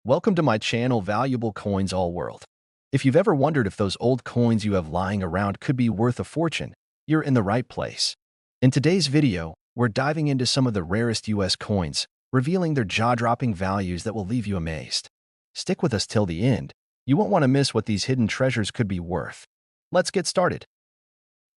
Welcome to my channel, Valuable Coins All World. If you've ever wondered if those old coins you have lying around could be worth a fortune, you're in the right place. In today's video, we're diving into some of the rarest US coins, revealing their jaw-dropping values that will leave you amazed. Stick with us till the end. You won't want to miss what these hidden treasures could be worth. Let's get started.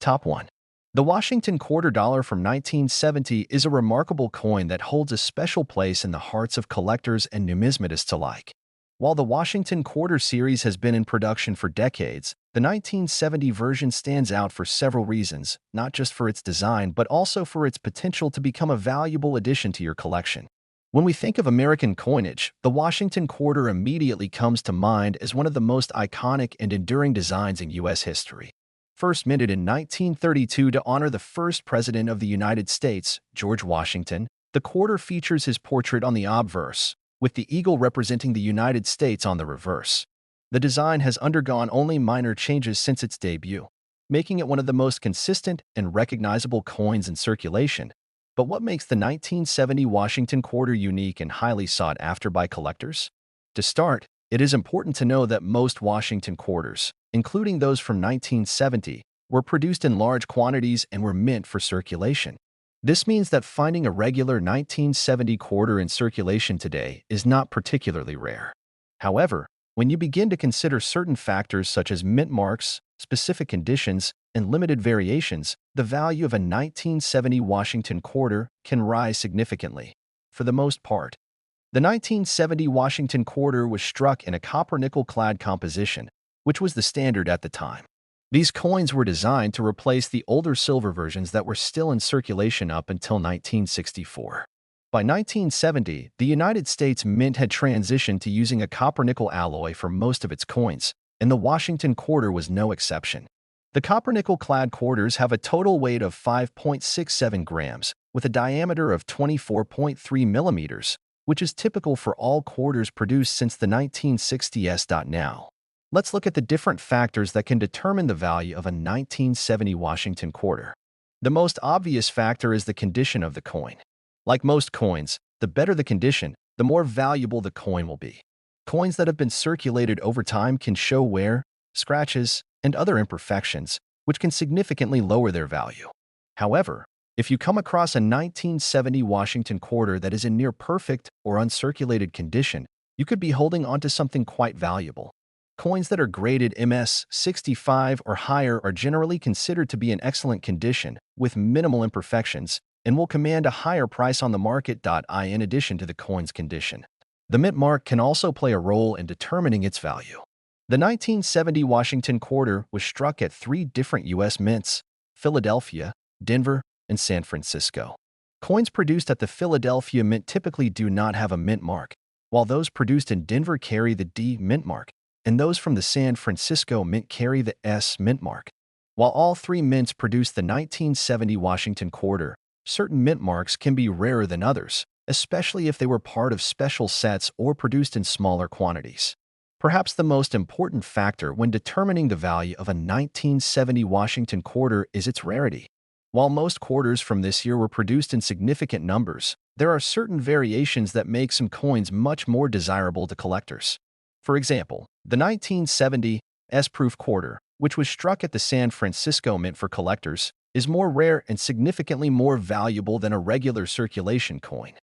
Top 1. The Washington Quarter Dollar from 1970 is a remarkable coin that holds a special place in the hearts of collectors and numismatists alike. While the Washington Quarter series has been in production for decades, the 1970 version stands out for several reasons, not just for its design but also for its potential to become a valuable addition to your collection. When we think of American coinage, the Washington Quarter immediately comes to mind as one of the most iconic and enduring designs in U.S. history. First minted in 1932 to honor the first president of the United States, George Washington, the quarter features his portrait on the obverse, with the eagle representing the United States on the reverse. The design has undergone only minor changes since its debut, making it one of the most consistent and recognizable coins in circulation. But what makes the 1970 Washington Quarter unique and highly sought after by collectors? To start, it is important to know that most Washington quarters, including those from 1970, were produced in large quantities and were meant for circulation. This means that finding a regular 1970 quarter in circulation today is not particularly rare. However, when you begin to consider certain factors such as mint marks, specific conditions, and limited variations, the value of a 1970 Washington quarter can rise significantly. For the most part, the 1970 Washington Quarter was struck in a copper-nickel-clad composition, which was the standard at the time. These coins were designed to replace the older silver versions that were still in circulation up until 1964. By 1970, the United States Mint had transitioned to using a copper-nickel alloy for most of its coins, and the Washington Quarter was no exception. The copper-nickel-clad quarters have a total weight of 5.67 grams, with a diameter of 24.3 millimeters, which is typical for all quarters produced since the 1960s. Now, let's look at the different factors that can determine the value of a 1970 Washington quarter. The most obvious factor is the condition of the coin. Like most coins, the better the condition, the more valuable the coin will be. Coins that have been circulated over time can show wear, scratches, and other imperfections, which can significantly lower their value. However, if you come across a 1970 Washington quarter that is in near perfect or uncirculated condition, you could be holding onto something quite valuable. Coins that are graded MS-65 or higher are generally considered to be in excellent condition, with minimal imperfections, and will command a higher price on the market. In addition to the coin's condition, the mint mark can also play a role in determining its value. The 1970 Washington Quarter was struck at 3 different U.S. mints: Philadelphia, Denver, and San Francisco. Coins produced at the Philadelphia Mint typically do not have a mint mark, while those produced in Denver carry the D mint mark, and those from the San Francisco Mint carry the S mint mark. While all 3 mints produced the 1970 Washington Quarter, certain mint marks can be rarer than others, especially if they were part of special sets or produced in smaller quantities. Perhaps the most important factor when determining the value of a 1970 Washington Quarter is its rarity. While most quarters from this year were produced in significant numbers, there are certain variations that make some coins much more desirable to collectors. For example, the 1970 S-proof quarter, which was struck at the San Francisco Mint for collectors, is more rare and significantly more valuable than a regular circulation coin.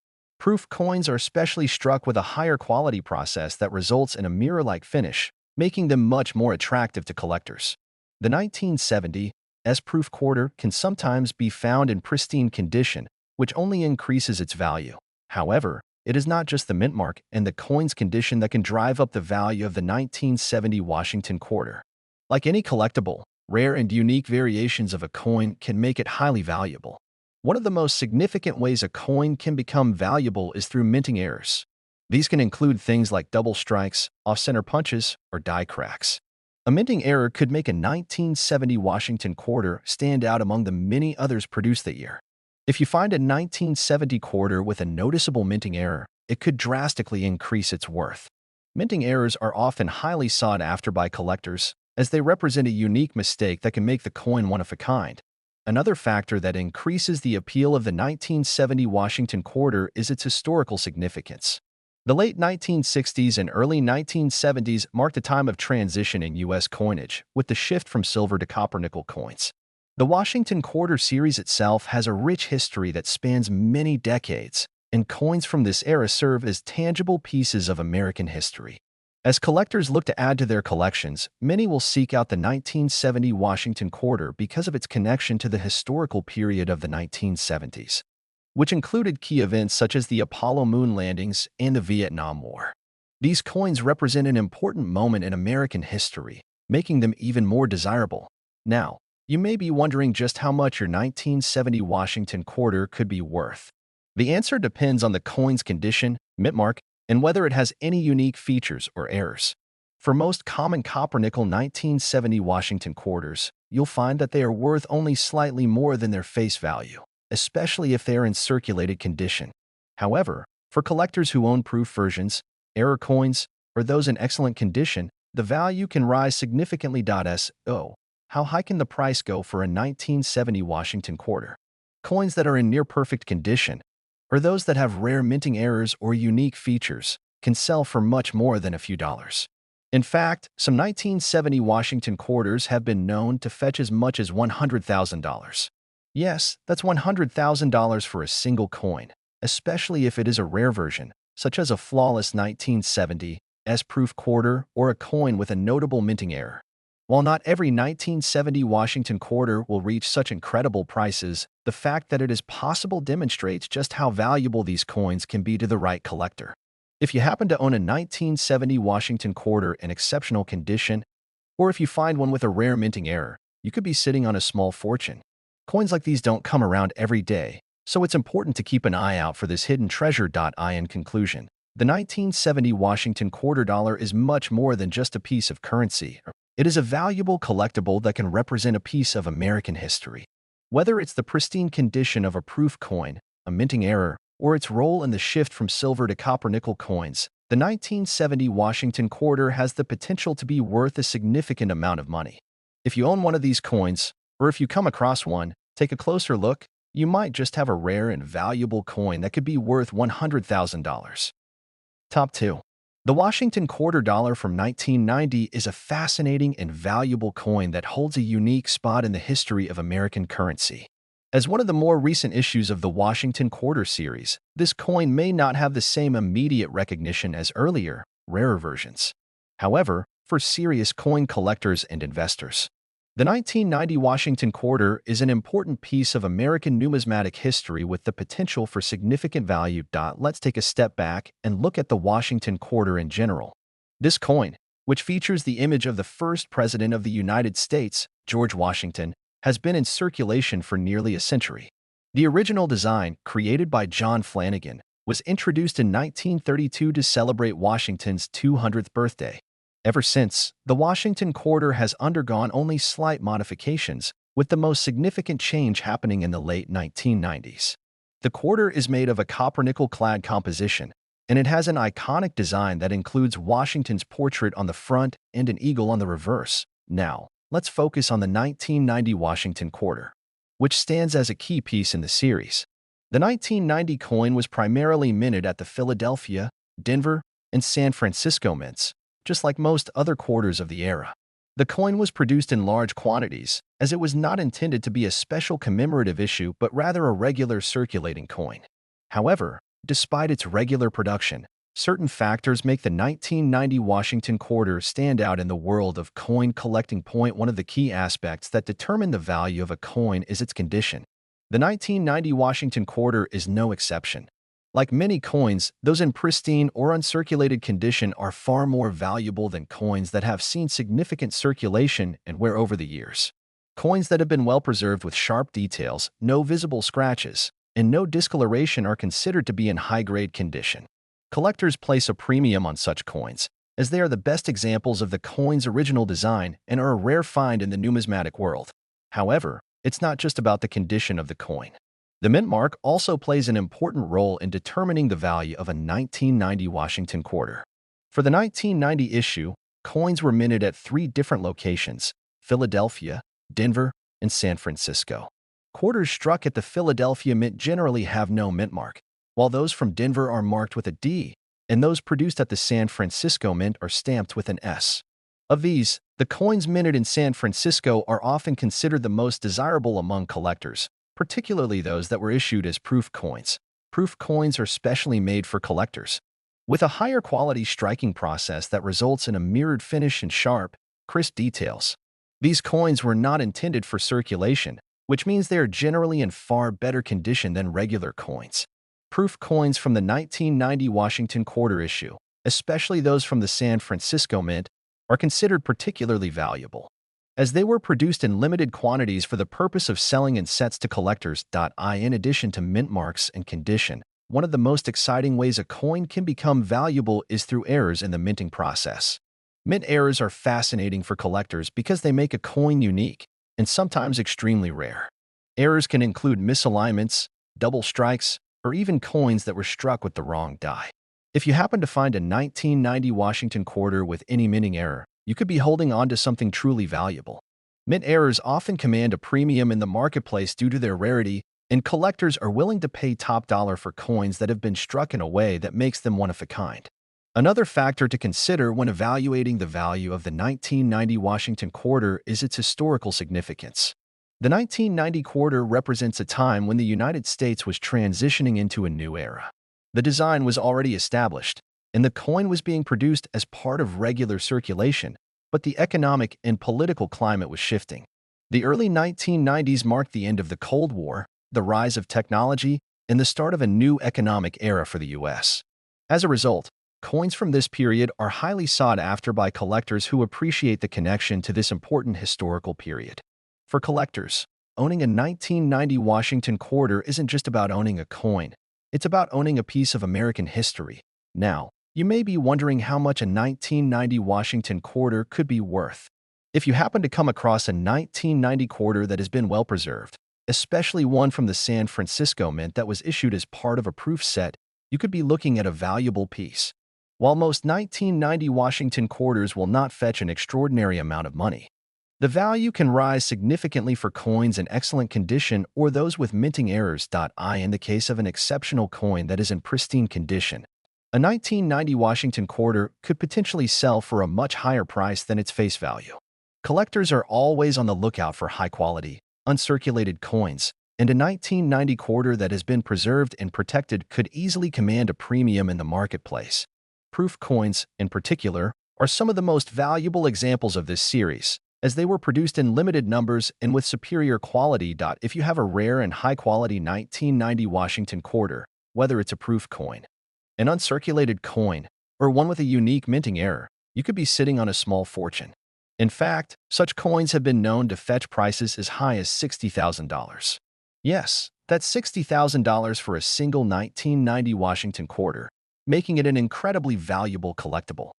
Proof coins are specially struck with a higher quality process that results in a mirror-like finish, making them much more attractive to collectors. The 1970 S-proof quarter can sometimes be found in pristine condition, which only increases its value. However, it is not just the mint mark and the coin's condition that can drive up the value of the 1970 Washington Quarter. Like any collectible, rare and unique variations of a coin can make it highly valuable. One of the most significant ways a coin can become valuable is through minting errors. These can include things like double strikes, off-center punches, or die cracks. A minting error could make a 1970 Washington Quarter stand out among the many others produced that year. If you find a 1970 quarter with a noticeable minting error, it could drastically increase its worth. Minting errors are often highly sought after by collectors, as they represent a unique mistake that can make the coin one of a kind. Another factor that increases the appeal of the 1970 Washington Quarter is its historical significance. The The late 1960s and early 1970s marked a time of transition in U.S. coinage, with the shift from silver to copper-nickel coins. The Washington Quarter series itself has a rich history that spans many decades, and coins from this era serve as tangible pieces of American history. As collectors look to add to their collections, many will seek out the 1970 Washington Quarter because of its connection to the historical period of the 1970s, which included key events such as the Apollo moon landings and the Vietnam War. These coins represent an important moment in American history, making them even more desirable. Now, you may be wondering just how much your 1970 Washington Quarter could be worth. The answer depends on the coin's condition, mint mark, and whether it has any unique features or errors. For most common copper-nickel 1970 Washington Quarters, you'll find that they are worth only slightly more than their face value, especially if they are in circulated condition. However, for collectors who own proof versions, error coins, or those in excellent condition, the value can rise significantly. So, how high can the price go for a 1970 Washington Quarter? Coins that are in near-perfect condition, or those that have rare minting errors or unique features, can sell for much more than a few dollars. In fact, some 1970 Washington Quarters have been known to fetch as much as $100,000. Yes, that's $100,000 for a single coin, especially if it is a rare version, such as a flawless 1970 S-proof quarter or a coin with a notable minting error. While not every 1970 Washington Quarter will reach such incredible prices, the fact that it is possible demonstrates just how valuable these coins can be to the right collector. If you happen to own a 1970 Washington Quarter in exceptional condition, or if you find one with a rare minting error, you could be sitting on a small fortune. Coins like these don't come around every day, so it's important to keep an eye out for this hidden treasure. In conclusion, the 1970 Washington Quarter dollar is much more than just a piece of currency. It is a valuable collectible that can represent a piece of American history. Whether it's the pristine condition of a proof coin, a minting error, or its role in the shift from silver to copper-nickel coins, the 1970 Washington Quarter has the potential to be worth a significant amount of money. If you own one of these coins, or if you come across one, take a closer look. You might just have a rare and valuable coin that could be worth $100,000. Top 2. The Washington Quarter dollar from 1990 is a fascinating and valuable coin that holds a unique spot in the history of American currency. As one of the more recent issues of the Washington Quarter series, this coin may not have the same immediate recognition as earlier, rarer versions. However, for serious coin collectors and investors, the 1990 Washington Quarter is an important piece of American numismatic history with the potential for significant value. Let's take a step back and look at the Washington Quarter in general. This coin, which features the image of the first president of the United States, George Washington, has been in circulation for nearly a century. The original design, created by John Flanagan, was introduced in 1932 to celebrate Washington's 200th birthday. Ever since, the Washington Quarter has undergone only slight modifications, with the most significant change happening in the late 1990s. The quarter is made of a copper-nickel-clad composition, and it has an iconic design that includes Washington's portrait on the front and an eagle on the reverse. Now, let's focus on the 1990 Washington Quarter, which stands as a key piece in the series. The 1990 coin was primarily minted at the Philadelphia, Denver, and San Francisco mints, just like most other quarters of the era. The coin was produced in large quantities, as it was not intended to be a special commemorative issue but rather a regular circulating coin. However, despite its regular production, certain factors make the 1990 Washington Quarter stand out in the world of coin collecting. One of the key aspects that determine the value of a coin is its condition. The 1990 Washington Quarter is no exception. Like many coins, those in pristine or uncirculated condition are far more valuable than coins that have seen significant circulation and wear over the years. Coins that have been well preserved with sharp details, no visible scratches, and no discoloration are considered to be in high-grade condition. Collectors place a premium on such coins, as they are the best examples of the coin's original design and are a rare find in the numismatic world. However, it's not just about the condition of the coin. The mint mark also plays an important role in determining the value of a 1990 Washington Quarter. For the 1990 issue, coins were minted at 3 different locations: Philadelphia, Denver, and San Francisco. Quarters struck at the Philadelphia Mint generally have no mint mark, while those from Denver are marked with a D. and those produced at the San Francisco Mint are stamped with an S. Of these, the coins minted in San Francisco are often considered the most desirable among collectors, particularly those that were issued as proof coins. Proof coins are specially made for collectors, with a higher quality striking process that results in a mirrored finish and sharp, crisp details. These coins were not intended for circulation, which means they are generally in far better condition than regular coins. Proof coins from the 1990 Washington quarter issue, especially those from the San Francisco Mint, are considered particularly valuable, as they were produced in limited quantities for the purpose of selling in sets to collectors. In addition to mint marks and condition, one of the most exciting ways a coin can become valuable is through errors in the minting process. Mint errors are fascinating for collectors because they make a coin unique and sometimes extremely rare. Errors can include misalignments, double strikes, or even coins that were struck with the wrong die. If you happen to find a 1990 Washington quarter with any minting error, you could be holding on to something truly valuable. Mint errors often command a premium in the marketplace due to their rarity, and collectors are willing to pay top dollar for coins that have been struck in a way that makes them one of a kind. Another factor to consider when evaluating the value of the 1990 Washington quarter is its historical significance. The 1990 quarter represents a time when the United States was transitioning into a new era. The design was already established, and the coin was being produced as part of regular circulation, but the economic and political climate was shifting. The early 1990s marked the end of the Cold War, the rise of technology, and the start of a new economic era for the U.S. As a result, coins from this period are highly sought after by collectors who appreciate the connection to this important historical period. For collectors, owning a 1990 Washington quarter isn't just about owning a coin, it's about owning a piece of American history. Now, you may be wondering how much a 1990 Washington quarter could be worth. If you happen to come across a 1990 quarter that has been well preserved, especially one from the San Francisco Mint that was issued as part of a proof set, you could be looking at a valuable piece. While most 1990 Washington quarters will not fetch an extraordinary amount of money, the value can rise significantly for coins in excellent condition or those with minting errors. In the case of an exceptional coin that is in pristine condition, a 1990 Washington quarter could potentially sell for a much higher price than its face value. Collectors are always on the lookout for high-quality, uncirculated coins, and a 1990 quarter that has been preserved and protected could easily command a premium in the marketplace. Proof coins, in particular, are some of the most valuable examples of this series, as they were produced in limited numbers and with superior quality. If you have a rare and high-quality 1990 Washington quarter, whether it's a proof coin, an uncirculated coin, or one with a unique minting error, you could be sitting on a small fortune. In fact, such coins have been known to fetch prices as high as $60,000. Yes, that's $60,000 for a single 1990 Washington quarter, making it an incredibly valuable collectible.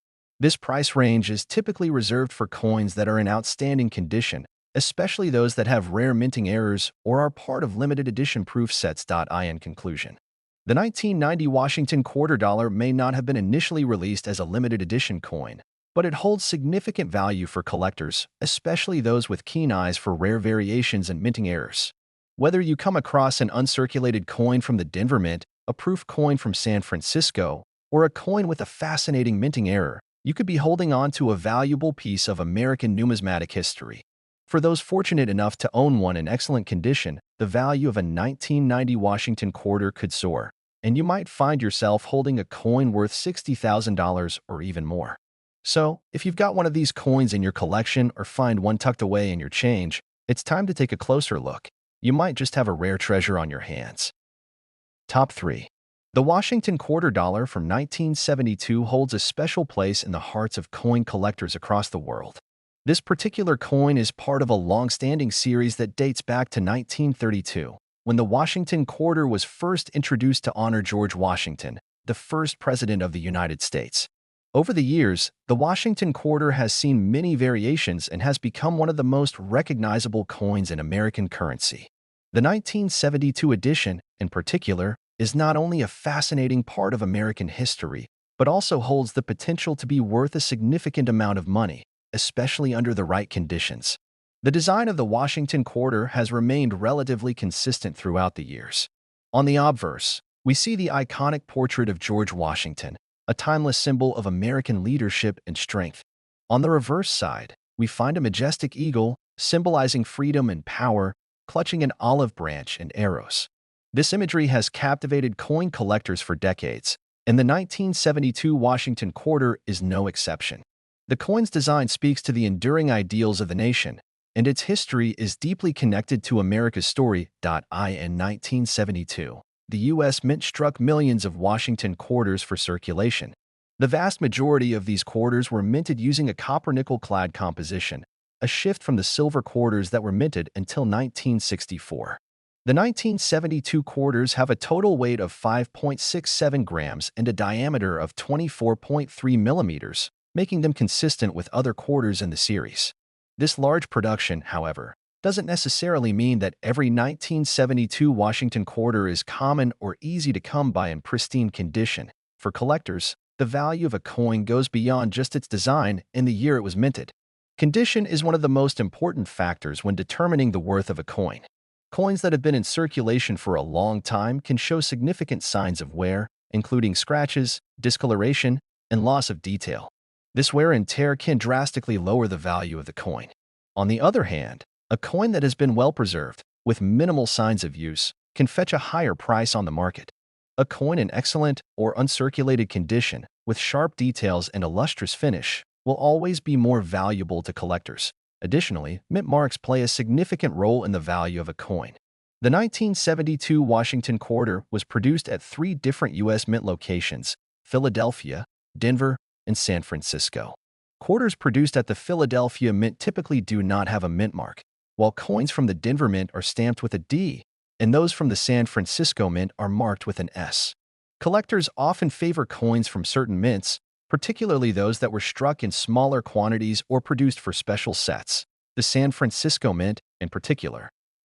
This price range is typically reserved for coins that are in outstanding condition, especially those that have rare minting errors or are part of limited edition proof sets. In conclusion, the 1990 Washington quarter dollar may not have been initially released as a limited edition coin, but it holds significant value for collectors, especially those with keen eyes for rare variations and minting errors. Whether you come across an uncirculated coin from the Denver Mint, a proof coin from San Francisco, or a coin with a fascinating minting error, you could be holding on to a valuable piece of American numismatic history. For those fortunate enough to own one in excellent condition, the value of a 1990 Washington quarter could soar, and you might find yourself holding a coin worth $60,000 or even more. So, if you've got one of these coins in your collection or find one tucked away in your change, it's time to take a closer look. You might just have a rare treasure on your hands. Top 3. The Washington quarter dollar from 1972 holds a special place in the hearts of coin collectors across the world. This particular coin is part of a long-standing series that dates back to 1932, when the Washington quarter was first introduced to honor George Washington, the first president of the United States. Over the years, the Washington quarter has seen many variations and has become one of the most recognizable coins in American currency. The 1972 edition, in particular, is not only a fascinating part of American history, but also holds the potential to be worth a significant amount of money, especially under the right conditions. The design of the Washington quarter has remained relatively consistent throughout the years. On the obverse, we see the iconic portrait of George Washington, a timeless symbol of American leadership and strength. On the reverse side, we find a majestic eagle, symbolizing freedom and power, clutching an olive branch and arrows. This imagery has captivated coin collectors for decades, and the 1972 Washington quarter is no exception. The coin's design speaks to the enduring ideals of the nation, and its history is deeply connected to America's story. In 1972, the U.S. Mint struck millions of Washington quarters for circulation. The vast majority of these quarters were minted using a copper-nickel-clad composition, a shift from the silver quarters that were minted until 1964. The 1972 quarters have a total weight of 5.67 grams and a diameter of 24.3 millimeters, making them consistent with other quarters in the series. This large production, however, doesn't necessarily mean that every 1972 Washington quarter is common or easy to come by in pristine condition. For collectors, the value of a coin goes beyond just its design and the year it was minted. Condition is one of the most important factors when determining the worth of a coin. Coins that have been in circulation for a long time can show significant signs of wear, including scratches, discoloration, and loss of detail. This wear and tear can drastically lower the value of the coin. On the other hand, a coin that has been well preserved, with minimal signs of use, can fetch a higher price on the market. A coin in excellent or uncirculated condition, with sharp details and a lustrous finish, will always be more valuable to collectors. Additionally, mint marks play a significant role in the value of a coin. The 1972 Washington quarter was produced at 3 different U.S. mint locations: Philadelphia, Denver, and San Francisco. Quarters produced at the Philadelphia Mint typically do not have a mint mark, while coins from the Denver Mint are stamped with a D, and those from the San Francisco Mint are marked with an S. Collectors often favor coins from certain mints, particularly those that were struck in smaller quantities or produced for special sets. The San Francisco Mint, in particular,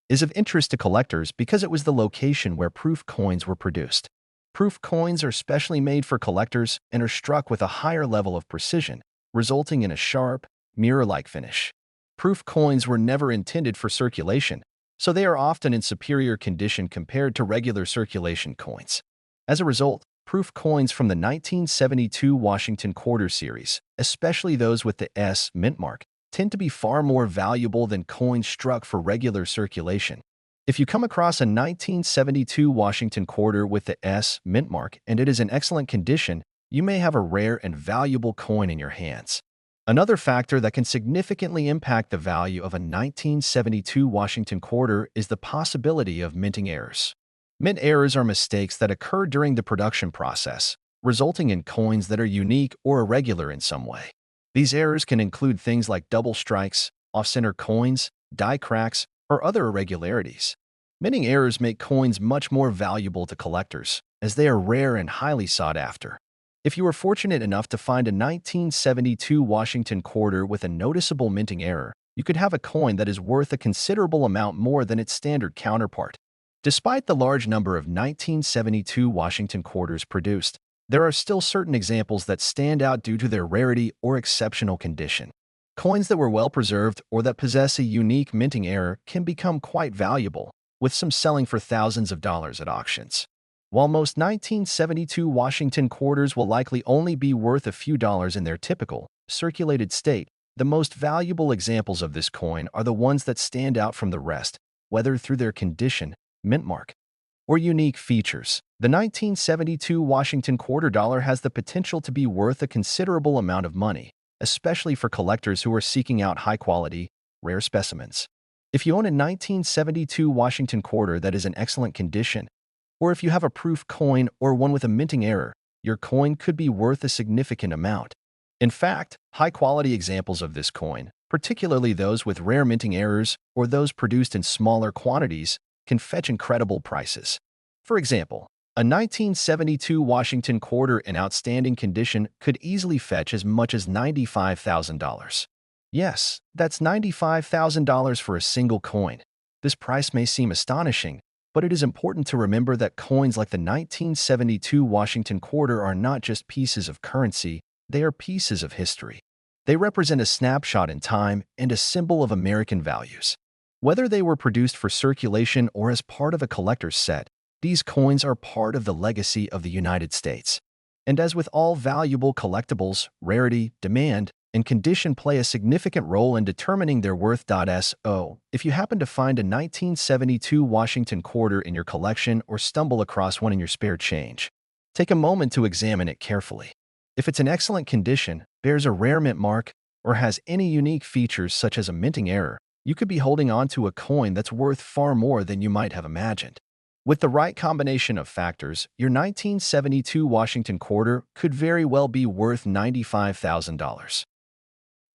is of interest to collectors because it was the location where proof coins were produced. Proof coins are specially made for collectors and are struck with a higher level of precision, resulting in a sharp, mirror-like finish. Proof coins were never intended for circulation, so they are often in superior condition compared to regular circulation coins. As a result, proof coins from the 1972 Washington quarter series, especially those with the S mint mark, tend to be far more valuable than coins struck for regular circulation. If you come across a 1972 Washington quarter with the S mint mark and it is in excellent condition, you may have a rare and valuable coin in your hands. Another factor that can significantly impact the value of a 1972 Washington quarter is the possibility of minting errors. Mint errors are mistakes that occur during the production process, resulting in coins that are unique or irregular in some way. These errors can include things like double strikes, off-center coins, die cracks, or other irregularities. Minting errors make coins much more valuable to collectors, as they are rare and highly sought after. If you were fortunate enough to find a 1972 Washington quarter with a noticeable minting error, you could have a coin that is worth a considerable amount more than its standard counterpart. Despite the large number of 1972 Washington quarters produced, there are still certain examples that stand out due to their rarity or exceptional condition. Coins that were well preserved or that possess a unique minting error can become quite valuable, with some selling for thousands of dollars at auctions. While most 1972 Washington quarters will likely only be worth a few dollars in their typical, circulated state, the most valuable examples of this coin are the ones that stand out from the rest, whether through their condition, mint mark, or unique features. The 1972 Washington quarter dollar has the potential to be worth a considerable amount of money, especially for collectors who are seeking out high-quality, rare specimens. If you own a 1972 Washington quarter that is in excellent condition, or if you have a proof coin or one with a minting error, your coin could be worth a significant amount. In fact, high-quality examples of this coin, particularly those with rare minting errors or those produced in smaller quantities, can fetch incredible prices. For example, a 1972 Washington quarter in outstanding condition could easily fetch as much as $95,000. Yes, that's $95,000 for a single coin. This price may seem astonishing, but it is important to remember that coins like the 1972 Washington quarter are not just pieces of currency, they are pieces of history. They represent a snapshot in time and a symbol of American values. Whether they were produced for circulation or as part of a collector's set, these coins are part of the legacy of the United States. And as with all valuable collectibles, rarity, demand, and condition play a significant role in determining their worth. So, if you happen to find a 1972 Washington quarter in your collection or stumble across one in your spare change, take a moment to examine it carefully. If it's in excellent condition, bears a rare mint mark, or has any unique features such as a minting error, you could be holding on to a coin that's worth far more than you might have imagined. With the right combination of factors, your 1972 Washington quarter could very well be worth $95,000.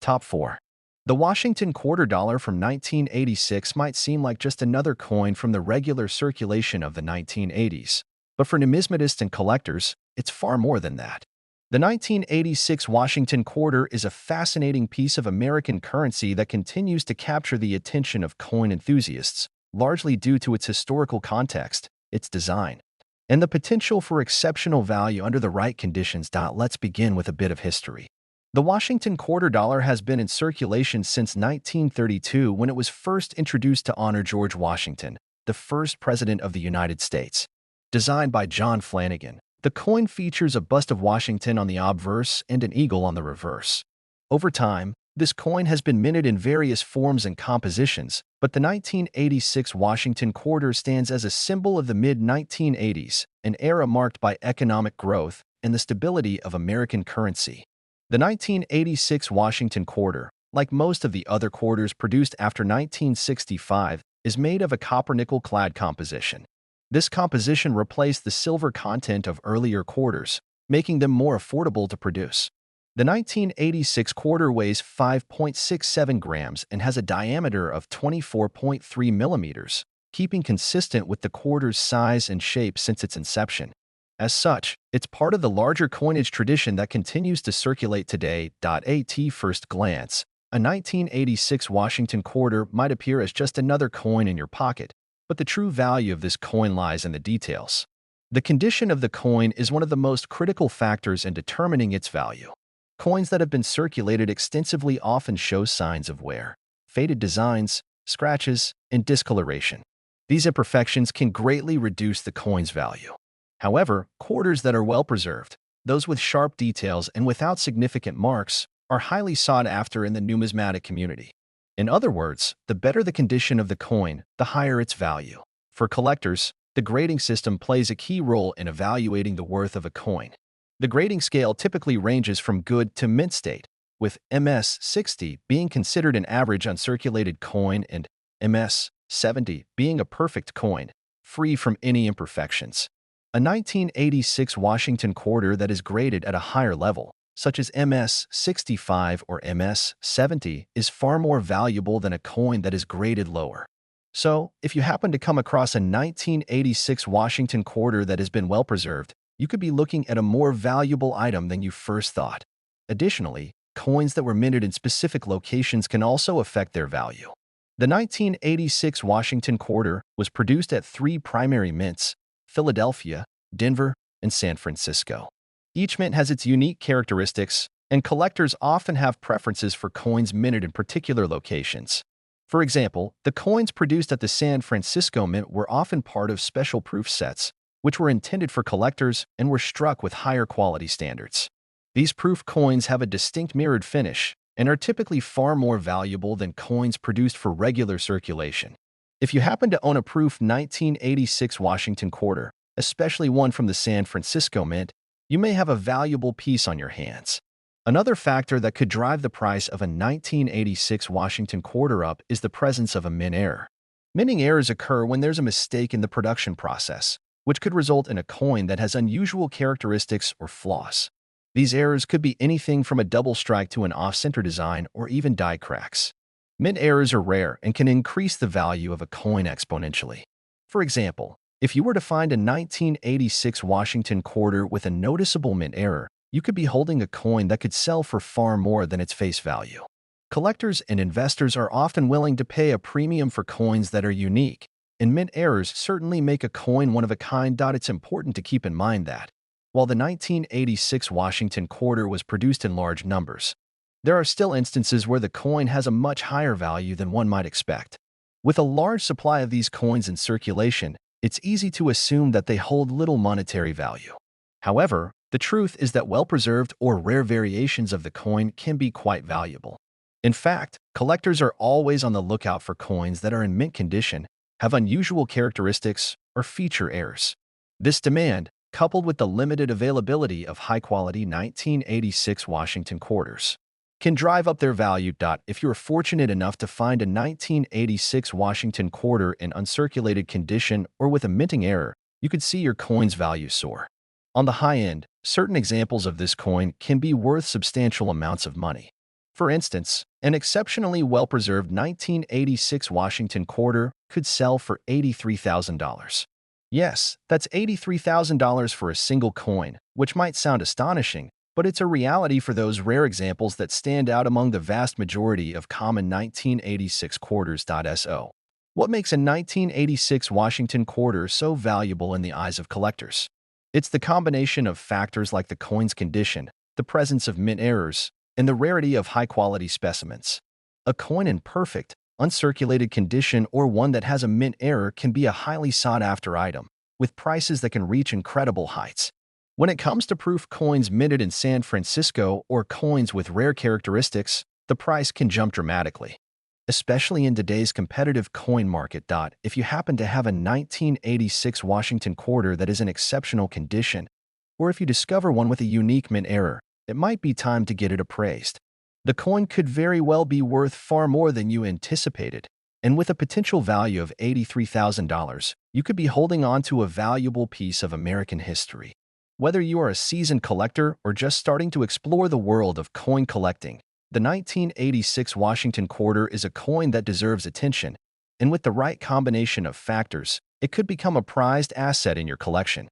Top 4. The Washington quarter dollar from 1986 might seem like just another coin from the regular circulation of the 1980s, but for numismatists and collectors, it's far more than that. The 1986 Washington quarter is a fascinating piece of American currency that continues to capture the attention of coin enthusiasts, largely due to its historical context, its design, and the potential for exceptional value under the right conditions. Let's begin with a bit of history. The Washington quarter dollar has been in circulation since 1932 when it was first introduced to honor George Washington, the first president of the United States. Designed by John Flanagan, the coin features a bust of Washington on the obverse and an eagle on the reverse. Over time, this coin has been minted in various forms and compositions, but the 1986 Washington quarter stands as a symbol of the mid-1980s, an era marked by economic growth and the stability of American currency. The 1986 Washington quarter, like most of the other quarters produced after 1965, is made of a copper-nickel-clad composition. This composition replaced the silver content of earlier quarters, making them more affordable to produce. The 1986 quarter weighs 5.67 grams and has a diameter of 24.3 millimeters, keeping consistent with the quarter's size and shape since its inception. As such, it's part of the larger coinage tradition that continues to circulate today. At first glance, a 1986 Washington quarter might appear as just another coin in your pocket, but the true value of this coin lies in the details. The condition of the coin is one of the most critical factors in determining its value. Coins that have been circulated extensively often show signs of wear, faded designs, scratches, and discoloration. These imperfections can greatly reduce the coin's value. However, quarters that are well preserved, those with sharp details and without significant marks, are highly sought after in the numismatic community. In other words, the better the condition of the coin, the higher its value. For collectors, the grading system plays a key role in evaluating the worth of a coin. The grading scale typically ranges from good to mint state, with MS 60 being considered an average uncirculated coin and MS 70 being a perfect coin, free from any imperfections. A 1986 Washington quarter that is graded at a higher level, such as MS 65 or MS 70, is far more valuable than a coin that is graded lower. So, if you happen to come across a 1986 Washington quarter that has been well preserved, you could be looking at a more valuable item than you first thought. Additionally, coins that were minted in specific locations can also affect their value. The 1986 Washington quarter was produced at 3 primary mints: Philadelphia, Denver, and San Francisco. Each mint has its unique characteristics, and collectors often have preferences for coins minted in particular locations. For example, the coins produced at the San Francisco Mint were often part of special proof sets, which were intended for collectors and were struck with higher quality standards. These proof coins have a distinct mirrored finish and are typically far more valuable than coins produced for regular circulation. If you happen to own a proof 1986 Washington quarter, especially one from the San Francisco Mint, you may have a valuable piece on your hands. Another factor that could drive the price of a 1986 Washington quarter up is the presence of a mint error. Minting errors occur when there's a mistake in the production process, which could result in a coin that has unusual characteristics or flaws. These errors could be anything from a double strike to an off-center design or even die cracks. Mint errors are rare and can increase the value of a coin exponentially. For example, if you were to find a 1986 Washington quarter with a noticeable mint error, you could be holding a coin that could sell for far more than its face value. Collectors and investors are often willing to pay a premium for coins that are unique, and mint errors certainly make a coin one of a kind. It's important to keep in mind that, while the 1986 Washington quarter was produced in large numbers, there are still instances where the coin has a much higher value than one might expect. With a large supply of these coins in circulation, it's easy to assume that they hold little monetary value. However, The truth is that well-preserved or rare variations of the coin can be quite valuable. In fact, collectors are always on the lookout for coins that are in mint condition, have unusual characteristics, or feature errors. This demand, coupled with the limited availability of high-quality 1986 Washington quarters, can drive up their value. If you're fortunate enough to find a 1986 Washington quarter in uncirculated condition or with a minting error, you could see your coin's value soar. On the high end, certain examples of this coin can be worth substantial amounts of money. For instance, an exceptionally well-preserved 1986 Washington quarter could sell for $83,000. Yes, that's $83,000 for a single coin, which might sound astonishing, but it's a reality for those rare examples that stand out among the vast majority of common 1986 quarters. So, what makes a 1986 Washington quarter so valuable in the eyes of collectors? It's the combination of factors like the coin's condition, the presence of mint errors, and the rarity of high-quality specimens. A coin in perfect, uncirculated condition or one that has a mint error can be a highly sought-after item, with prices that can reach incredible heights. When it comes to proof coins minted in San Francisco or coins with rare characteristics, the price can jump dramatically. Especially in today's competitive coin market. If you happen to have a 1986 Washington quarter that is in exceptional condition, or if you discover one with a unique mint error, it might be time to get it appraised. The coin could very well be worth far more than you anticipated, and with a potential value of $83,000, you could be holding on to a valuable piece of American history. Whether you are a seasoned collector or just starting to explore the world of coin collecting, the 1986 Washington quarter is a coin that deserves attention, and with the right combination of factors, it could become a prized asset in your collection.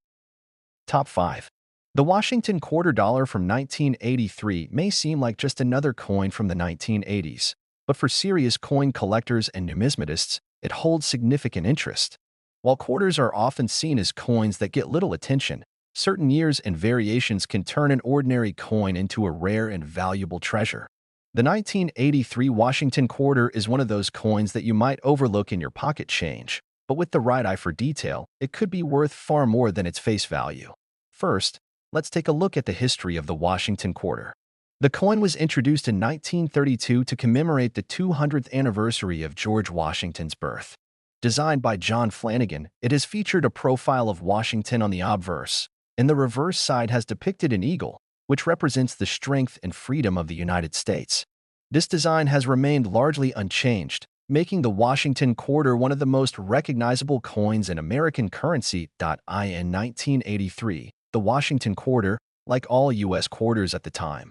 Top 5. The Washington quarter dollar from 1983 may seem like just another coin from the 1980s, but for serious coin collectors and numismatists, it holds significant interest. While quarters are often seen as coins that get little attention, certain years and variations can turn an ordinary coin into a rare and valuable treasure. The 1983 Washington quarter is one of those coins that you might overlook in your pocket change, but with the right eye for detail, it could be worth far more than its face value. First, let's take a look at the history of the Washington quarter. The coin was introduced in 1932 to commemorate the 200th anniversary of George Washington's birth. Designed by John Flanagan, it has featured a profile of Washington on the obverse, and the reverse side has depicted an eagle, which represents the strength and freedom of the United States. This design has remained largely unchanged, making the Washington quarter one of the most recognizable coins in American currency. In 1983, the Washington quarter, like all U.S. quarters at the time,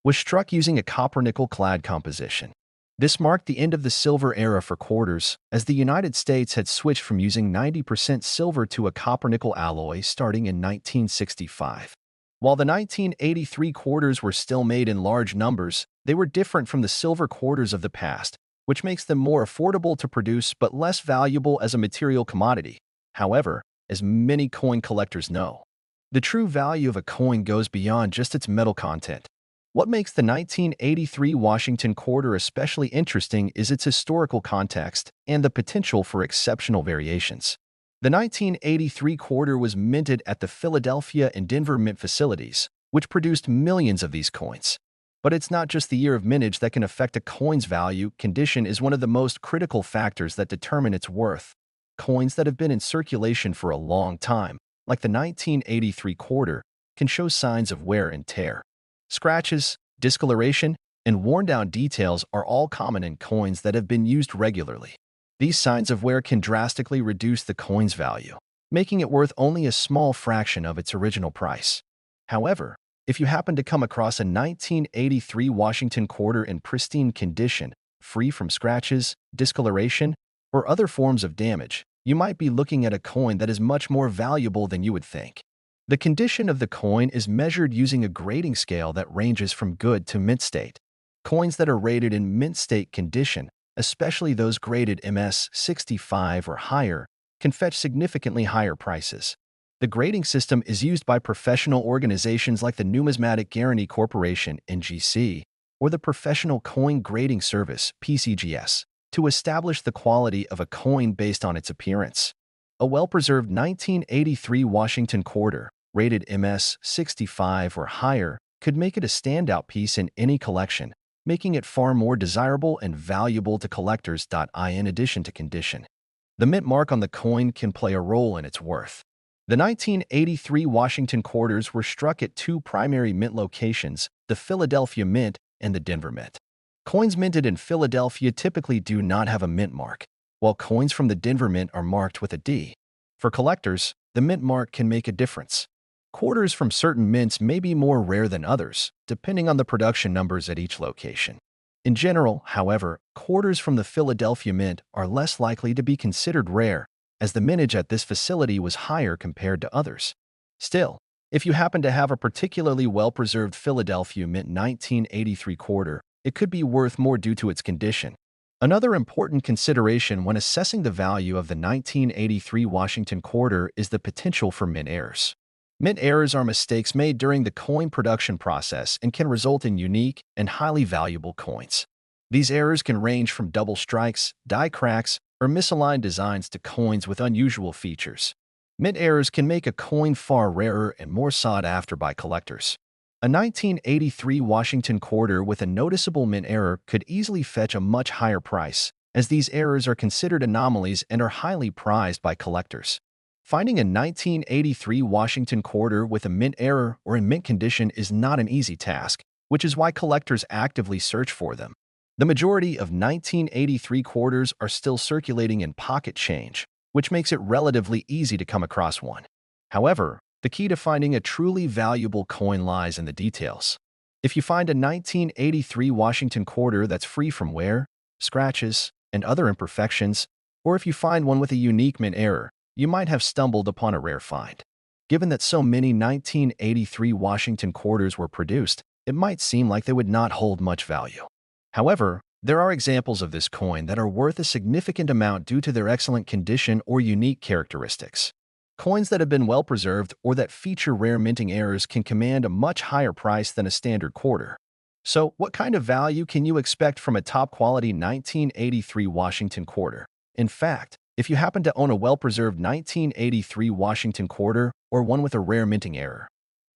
was struck using a copper-nickel clad composition. This marked the end of the silver era for quarters, as the United States had switched from using 90% silver to a copper-nickel alloy starting in 1965. While the 1983 quarters were still made in large numbers, they were different from the silver quarters of the past, which makes them more affordable to produce but less valuable as a material commodity. However, as many coin collectors know, the true value of a coin goes beyond just its metal content. What makes the 1983 Washington quarter especially interesting is its historical context and the potential for exceptional variations. The 1983 quarter was minted at the Philadelphia and Denver mint facilities, which produced millions of these coins. But it's not just the year of mintage that can affect a coin's value. Condition is one of the most critical factors that determine its worth. Coins that have been in circulation for a long time, like the 1983 quarter, can show signs of wear and tear. Scratches, discoloration, and worn-down details are all common in coins that have been used regularly. These signs of wear can drastically reduce the coin's value, making it worth only a small fraction of its original price. However, if you happen to come across a 1983 Washington quarter in pristine condition, free from scratches, discoloration, or other forms of damage, you might be looking at a coin that is much more valuable than you would think. The condition of the coin is measured using a grading scale that ranges from good to mint state. Coins that are rated in mint state condition, especially those graded MS 65 or higher, can fetch significantly higher prices. The grading system is used by professional organizations like the Numismatic Guarantee Corporation (NGC) or the Professional Coin Grading Service (PCGS) to establish the quality of a coin based on its appearance. A well-preserved 1983 Washington quarter, rated MS-65 or higher, could make it a standout piece in any collection, making it far more desirable and valuable to collectors. In addition to condition, the mint mark on the coin can play a role in its worth. The 1983 Washington quarters were struck at two primary mint locations, the Philadelphia Mint and the Denver Mint. Coins minted in Philadelphia typically do not have a mint mark, while coins from the Denver Mint are marked with a D. For collectors, the mint mark can make a difference. Quarters from certain mints may be more rare than others, depending on the production numbers at each location. In general, however, quarters from the Philadelphia Mint are less likely to be considered rare, as the mintage at this facility was higher compared to others. Still, if you happen to have a particularly well-preserved Philadelphia Mint 1983 quarter, it could be worth more due to its condition. Another important consideration when assessing the value of the 1983 Washington quarter is the potential for mint errors. Mint errors are mistakes made during the coin production process and can result in unique and highly valuable coins. These errors can range from double strikes, die cracks, or misaligned designs to coins with unusual features. Mint errors can make a coin far rarer and more sought after by collectors. A 1983 Washington quarter with a noticeable mint error could easily fetch a much higher price, as these errors are considered anomalies and are highly prized by collectors. Finding a 1983 Washington quarter with a mint error or in mint condition is not an easy task, which is why collectors actively search for them. The majority of 1983 quarters are still circulating in pocket change, which makes it relatively easy to come across one. However, the key to finding a truly valuable coin lies in the details. If you find a 1983 Washington quarter that's free from wear, scratches, and other imperfections, or if you find one with a unique mint error, you might have stumbled upon a rare find. Given that so many 1983 Washington quarters were produced, it might seem like they would not hold much value. However, there are examples of this coin that are worth a significant amount due to their excellent condition or unique characteristics. Coins that have been well preserved or that feature rare minting errors can command a much higher price than a standard quarter. So, what kind of value can you expect from a top-quality 1983 Washington quarter? In fact, if you happen to own a well-preserved 1983 Washington quarter or one with a rare minting error,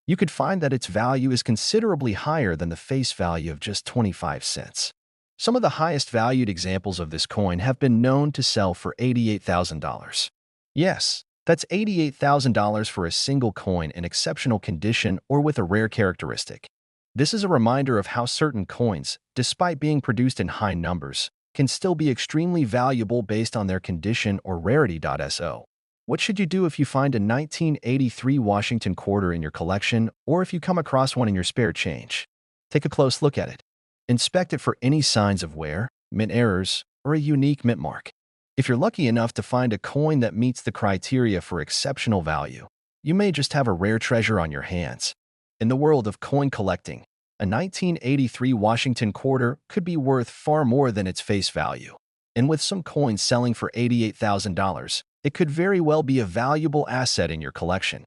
you could find that its value is considerably higher than the face value of just 25 cents. Some of the highest valued examples of this coin have been known to sell for $88,000. Yes, that's $88,000 for a single coin in exceptional condition or with a rare characteristic. This is a reminder of how certain coins, despite being produced in high numbers, can still be extremely valuable based on their condition or rarity. So, what should you do if you find a 1983 Washington quarter in your collection or if you come across one in your spare change? Take a close look at it. Inspect it for any signs of wear, mint errors, or a unique mint mark. If you're lucky enough to find a coin that meets the criteria for exceptional value, you may just have a rare treasure on your hands. In the world of coin collecting, a 1983 Washington quarter could be worth far more than its face value. And with some coins selling for $88,000, it could very well be a valuable asset in your collection.